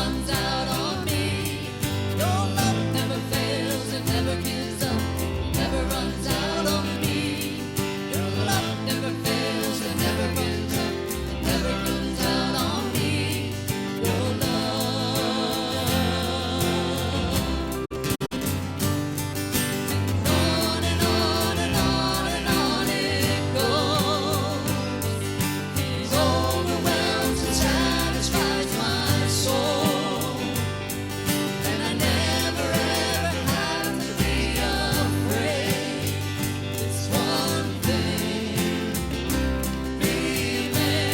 runs out on me. Your love never fails, it never gives up, it never runs out on me. Your love never fails, it never gives up, it never runs out on me. Your love. On and on and on and on it goes. It overwhelms and satisfies my soul. And I never ever have to be afraid. It's one thing remains.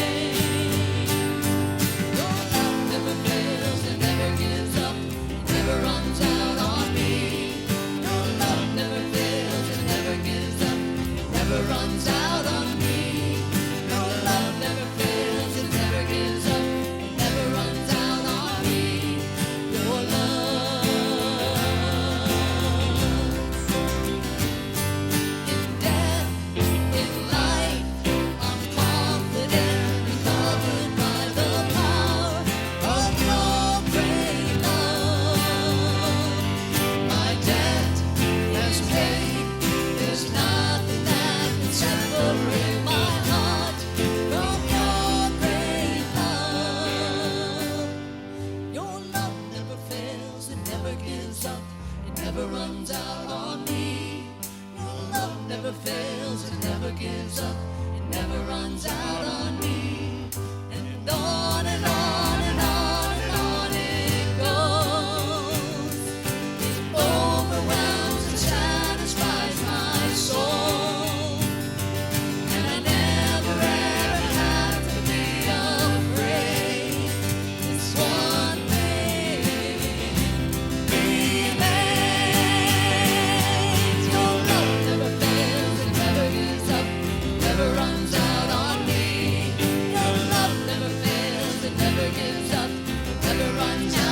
Your love never fails, it never gives up, it never runs out on me. Your love never fails, it never gives up, it never runs out on me. Your love never fails, it never gives up, it never runs out on me. Your love. In death, in life, I'm confident and covered by the power of your great love. My debt has paid. There's nothing that can separate my heart from your great love. Your love never fails, it never gives up, it never runs out on me. Your love never fails, it never gives up, it never runs out on me. And on and on and on and on it goes. It overwhelms and satisfies my soul. And I never ever have to be afraid. It's one thing remains. Your love never fails, it never gives up, it never runs out on me. Your love never fails, it never gives up, it never runs out.